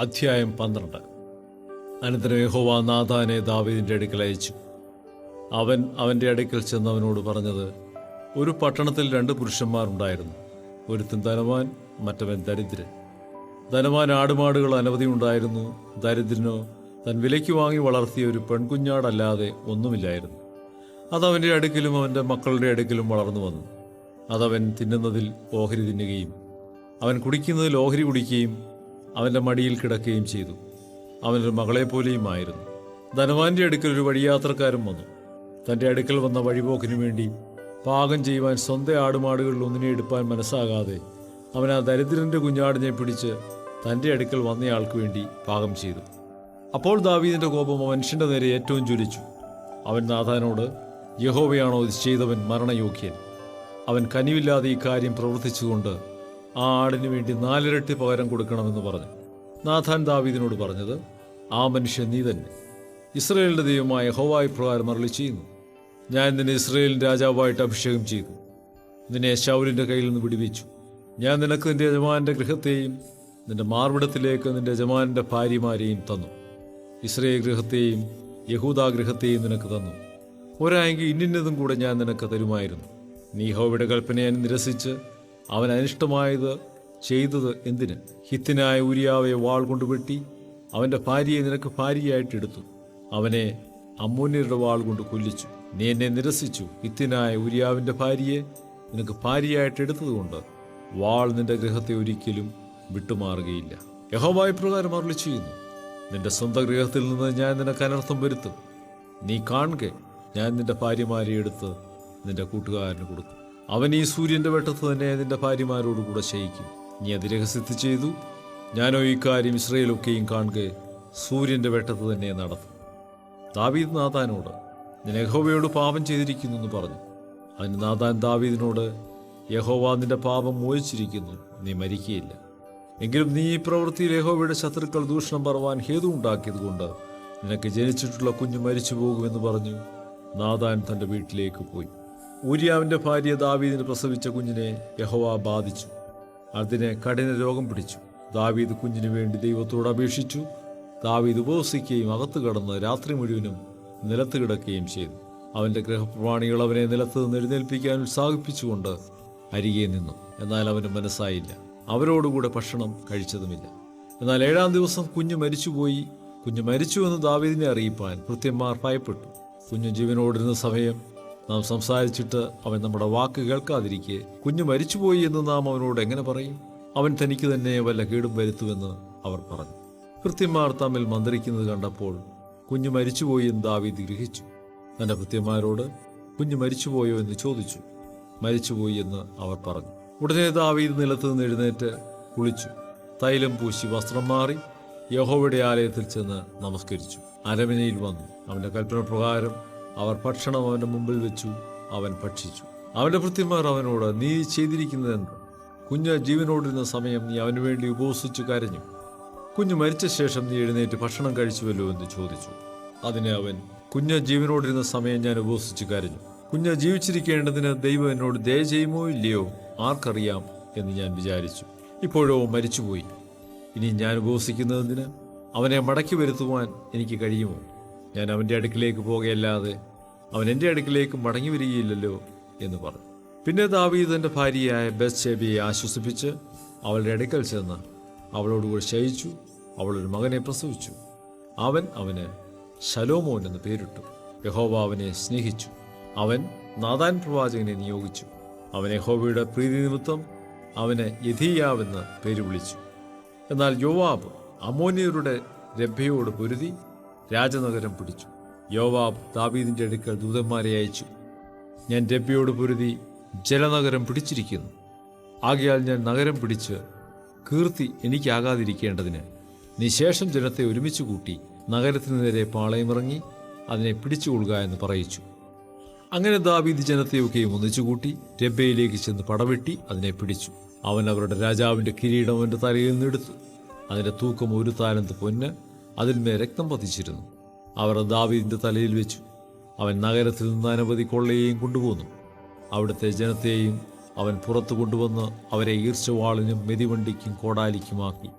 അധ്യായം 12. അനന്തരം യഹോവ നാഥാനെ ദാവീദിന്റെ അടുക്കൽ അയച്ചു. അവൻ അവന്റെ അടുക്കൽ ചെന്ന് അവനോട് പറഞ്ഞത്, ഒരു പട്ടണത്തിൽ 2 പുരുഷന്മാരുണ്ടായിരുന്നു. ഒരുത്തൻ ധനവാൻ, മറ്റവൻ ദരിദ്രൻ. ധനവാൻ ആടുമാടുകൾ അനവധി ഉണ്ടായിരുന്നു. ദരിദ്രനോ താൻ വിലയ്ക്ക് വാങ്ങി വളർത്തിയ ഒരു പെൺകുഞ്ഞാടല്ലാതെ ഒന്നുമില്ലായിരുന്നു. അതവൻ്റെ അടുക്കലും അവൻ്റെ മക്കളുടെ അടുക്കലും വളർന്നു വന്നു. അതവൻ തിന്നുന്നതിൽ ഓഹരി തിന്നുകയും അവൻ കുടിക്കുന്നതിൽ ഓഹരി കുടിക്കുകയും അവൻ്റെ മടിയിൽ കിടക്കുകയും ചെയ്തു. അവനൊരു മകളെപ്പോലെയുമായിരുന്നു. ധനവാന്റെ അടുക്കൽ ഒരു വഴിയാത്രക്കാരൻ വന്നു. തൻ്റെ അടുക്കൽ വന്ന വഴിപോക്കിനു വേണ്ടി പാകം ചെയ്യുവാൻ സ്വന്തം ആടുമാടുകളിൽ ഒന്നിനെ എടുപ്പാൻ മനസ്സാകാതെ അവൻ ആ ദരിദ്രൻ്റെ കുഞ്ഞാടിനെ പിടിച്ച് തൻ്റെ അടുക്കൽ വന്നയാൾക്ക് വേണ്ടി പാകം ചെയ്തു. അപ്പോൾ ദാവീദിൻ്റെ കോപം ആ മനുഷ്യൻ്റെ നേരെ ഏറ്റവും ജ്വലിച്ചു. അവൻ നാഥാനോട്, യഹോവയാണോ ഇത് ചെയ്തവൻ മരണയോഗ്യൻ? അവൻ കനിവില്ലാതെ ഈ കാര്യം പ്രവർത്തിച്ചുകൊണ്ട് ആ ആടിനു വേണ്ടി 4 ഇരട്ടി പകരം കൊടുക്കണമെന്ന് പറഞ്ഞു. നാഥാൻ ദാവീദിനോട് പറഞ്ഞത്, ആ മനുഷ്യൻ നീ തന്നെ. ഇസ്രായേലിന്റെ ദൈവമായ യഹോവ ഇപ്രകാരം അരുളി ചെയ്യുന്നു, ഞാൻ നിന്നെ ഇസ്രായേലിന്റെ രാജാവായിട്ട് അഭിഷേകം ചെയ്തു. നിന്നെ ശൗലിന്റെ കയ്യിൽ നിന്ന് വിടുവിച്ചു. ഞാൻ നിനക്ക് നിന്റെ യജമാനന്റെ ഗൃഹത്തെയും നിന്റെ മാർവിടത്തിലേക്ക് നിന്റെ യജമാനന്റെ ഭാര്യമാരെയും തന്നു. ഇസ്രായേൽ ഗൃഹത്തെയും യഹൂദാ ഗൃഹത്തെയും നിനക്ക് തന്നു. ഒരായെങ്കിൽ ഇന്നിന്നതും കൂടെ ഞാൻ നിനക്ക് തരുമായിരുന്നു. നീ യഹോവയുടെ കൽപ്പനയെ നിരസിച്ച് അവൻ അനിഷ്ടമായത് ചെയ്തത് എന്തിന്? ഹിത്യനായ ഊരിയാവെ വാൾ കൊണ്ട് വെട്ടി അവൻ്റെ ഭാര്യയെ നിനക്ക് ഭാര്യയായിട്ട് എടുത്തു. അവനെ അമ്മോന്യരുടെ വാൾ കൊണ്ട് കൊല്ലിച്ചു. നീ എന്നെ നിരസിച്ചു. ഹിത്യനായ ഊരിയാവിൻ്റെ ഭാര്യയെ നിനക്ക് ഭാര്യയായിട്ട് എടുത്തതുകൊണ്ട് വാൾ നിന്റെ ഗൃഹത്തെ ഒരിക്കലും വിട്ടുമാറുകയില്ല. യഹോവ ഇപ്രകാരം അരുളി ചെയ്യുന്നു, നിന്റെ സ്വന്തം ഗൃഹത്തിൽ നിന്ന് ഞാൻ നിനക്ക് അനർത്ഥം വരുത്തും. നീ കാണുക, ഞാൻ നിന്റെ ഭാര്യമാരെ എടുത്ത് നിന്റെ കൂട്ടുകാരന് കൊടുക്കും. അവൻ ഈ സൂര്യന്റെ വെട്ടത്ത് തന്നെ നിന്റെ ഭാര്യമാരോടുകൂടെ ശയിക്കും. നീ അത് രഹസ്യത്തിൽ ചെയ്തു. ഞാനോ ഈ കാര്യം ഇസ്രായേലൊക്കെയും കാണുക സൂര്യന്റെ വെട്ടത്ത് തന്നെ നടത്തും. ദാവീദ് നാഥാനോട്, ഞാൻ യഹോവയോട് പാപം ചെയ്തിരിക്കുന്നു എന്ന് പറഞ്ഞു. അതിന് നാഥാൻ ദാവീദിനോട്, യഹോവ നിന്റെ പാപം മോചിച്ചിരിക്കുന്നു, നീ മരിക്കുകയില്ല. എങ്കിലും നീ ഈ പ്രവൃത്തിയിൽ യഹോവയുടെ ശത്രുക്കൾ ദൂഷണം പറവാൻ ഹേതു ഉണ്ടാക്കിയത് കൊണ്ട് നിനക്ക് ജനിച്ചിട്ടുള്ള കുഞ്ഞ് മരിച്ചു പോകുമെന്ന് പറഞ്ഞു നാഥാൻ തൻ്റെ വീട്ടിലേക്ക് പോയി. ഊരിയാവിൻ്റെ ഭാര്യ ദാവീദിന് പ്രസവിച്ച കുഞ്ഞിനെ യഹോവ ബാധിച്ചു. അതിനെ കഠിന രോഗം പിടിച്ചു. ദാവീദ് കുഞ്ഞിനു വേണ്ടി ദൈവത്തോട് അപേക്ഷിച്ചു. ദാവീദ് ഉപവസിക്കുകയും അകത്ത് കടന്ന് രാത്രി മുഴുവനും നിലത്ത് കിടക്കുകയും ചെയ്തു. അവൻ്റെ ഗൃഹപ്രമാണികൾ അവനെ നിലത്ത് നിന്ന് എഴുന്നേൽപ്പിക്കാൻ ഉത്സാഹിപ്പിച്ചുകൊണ്ട് അരികെ നിന്നു. എന്നാൽ അവന് മനസ്സായില്ല. അവരോടുകൂടെ ഭക്ഷണം കഴിച്ചതുമില്ല. എന്നാൽ 7-ാം ദിവസം കുഞ്ഞ് മരിച്ചുപോയി. കുഞ്ഞ് മരിച്ചുവെന്ന് ദാവീദിനെ അറിയിപ്പാൻ ഭൃത്യന്മാർ ഭയപ്പെട്ടു. കുഞ്ഞ് ജീവനോടിരുന്ന സമയം നാം സംസാരിച്ചിട്ട് അവൻ നമ്മുടെ വാക്ക് കേൾക്കാതിരിക്കെ കുഞ്ഞ് മരിച്ചുപോയി എന്ന് നാം അവനോട് എങ്ങനെ പറയും? അവൻ തനിക്ക് തന്നെ വല്ല കേടും വരുത്തുമെന്ന് അവർ പറഞ്ഞു. ഭൃത്യന്മാർ തമ്മിൽ മന്ത്രിക്കുന്നത് കണ്ടപ്പോൾ കുഞ്ഞ് മരിച്ചുപോയി എന്ന് ദാവീദ് ഗ്രഹിച്ചു. തൻ്റെ ഭൃത്യന്മാരോട്, കുഞ്ഞ് മരിച്ചുപോയോ എന്ന് ചോദിച്ചു. മരിച്ചുപോയി എന്ന് അവർ പറഞ്ഞു. ഉടനെ ദാവീദ് നിലത്ത് നിന്ന് എഴുന്നേറ്റ് കുളിച്ചു. തൈലം പൂശി വസ്ത്രം മാറി യഹോവയുടെ ആലയത്തിൽ ചെന്ന് നമസ്കരിച്ചു. അരമനയിൽ വന്നു. അവൻ്റെ കൽപ്പന പ്രകാരം അവർ ഭക്ഷണം അവൻ്റെ മുമ്പിൽ വെച്ചു. അവൻ ഭക്ഷിച്ചു. അവൻ്റെ ഭൃത്യന്മാർ അവനോട്, നീ ചെയ്തിരിക്കുന്നതെന്ത്? കുഞ്ഞ് ജീവനോടിരുന്ന സമയം നീ അവന് വേണ്ടി ഉപവസിച്ചു കരഞ്ഞു. കുഞ്ഞ് മരിച്ച ശേഷം നീ എഴുന്നേറ്റ് ഭക്ഷണം കഴിച്ചുവല്ലോ എന്ന് ചോദിച്ചു. അതിന് അവൻ, കുഞ്ഞ് ജീവനോടിരുന്ന സമയം ഞാൻ ഉപവസിച്ചു കരഞ്ഞു. കുഞ്ഞ് ജീവിച്ചിരിക്കേണ്ടതിന് ദൈവം എന്നോട് ദയ ചെയ്യുമോ ഇല്ലയോ ആർക്കറിയാം എന്ന് ഞാൻ വിചാരിച്ചു. ഇപ്പോഴോ മരിച്ചുപോയി. ഇനി ഞാൻ ഉപവസിക്കുന്നതിന് അവനെ മടക്കി വരുത്തുവാൻ എനിക്ക് കഴിയുമോ? ഞാൻ അവൻ്റെ അടുക്കിലേക്ക് പോകുകയല്ലാതെ അവൻ എൻ്റെ അടുക്കിലേക്ക് മടങ്ങി വരികയില്ലല്ലോ എന്ന് പറഞ്ഞു. പിന്നെ ദാവീദ് തൻ്റെ ഭാര്യയായ ബത്ശേബയെ ആശ്വസിപ്പിച്ച് അവളുടെ അടുക്കൽ ചെന്ന് അവളോടുകൂടി ശയിച്ചു. അവളൊരു മകനെ പ്രസവിച്ചു. അവൻ അവന് ശലോമോൻ എന്ന് പേരിട്ടു. യഹോവ അവനെ സ്നേഹിച്ചു. അവൻ നാഥാൻ പ്രവാചകനെ നിയോഗിച്ചു. അവൻ യഹോവയുടെ പ്രീതി നിമിത്തം അവന് യഥീയാവെന്ന് പേര് വിളിച്ചു. എന്നാൽ യോവാബ് അമ്മോന്യരുടെ രബ്ബയോട് പൊരുതി രാജനഗരം പിടിച്ചു. യോവാബ് ദാവീദിന്റെ അടുക്കൽ ദൂതന്മാരെ അയച്ചു, ഞാൻ രബ്ബയോട് പൊരുതി ജലനഗരം പിടിച്ചിരിക്കുന്നു. ആകയാൽ ഞാൻ നഗരം പിടിച്ച് കീർത്തി എനിക്കാകാതിരിക്കേണ്ടതിന് നീ ശേഷം ജനത്തെ ഒരുമിച്ച് കൂട്ടി നഗരത്തിന് നേരെ പാളയമിറങ്ങി അതിനെ പിടിച്ചുകൊള്ളുക എന്ന് പറയിച്ചു. അങ്ങനെ ദാവീദ് ജനത്തെയൊക്കെയും ഒന്നിച്ചുകൂട്ടി രബ്ബയിലേക്ക് ചെന്ന് പടവെട്ടി അതിനെ പിടിച്ചു. അവൻ അവരുടെ രാജാവിൻ്റെ കിരീടം അവൻ്റെ തലയിൽ നിന്നെടുത്തു. അതിൻ്റെ തൂക്കം 1 താലന്ത് പൊന്ന്, അതിന്മേൽ രക്തം പതിച്ചിരുന്നു. അവർ ദാവീദിന്റെ തലയിൽ വെച്ചു. അവൻ നഗരത്തിൽ നിന്ന് അനവധി കൊള്ളയെയും കൊണ്ടുപോന്നു. അവിടുത്തെ ജനത്തെയും അവൻ പുറത്തു കൊണ്ടുവന്ന് അവരെ ഈർച്ചവാളിനും മെതിവണ്ടിക്കും കോടാലിക്കുമാക്കി.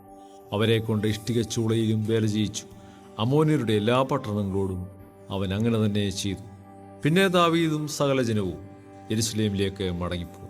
അവരെ കൊണ്ട് ഇഷ്ടികച്ചൂളയിലും വേല ചെയ്യിച്ചു. അമ്മോന്യരുടെ എല്ലാ പട്ടണങ്ങളോടും അവൻ അങ്ങനെ തന്നെ ചെയ്തു. പിന്നെ ദാവീദും സകല ജനവും യെരൂശലേമിലേക്ക് മടങ്ങിപ്പോയി.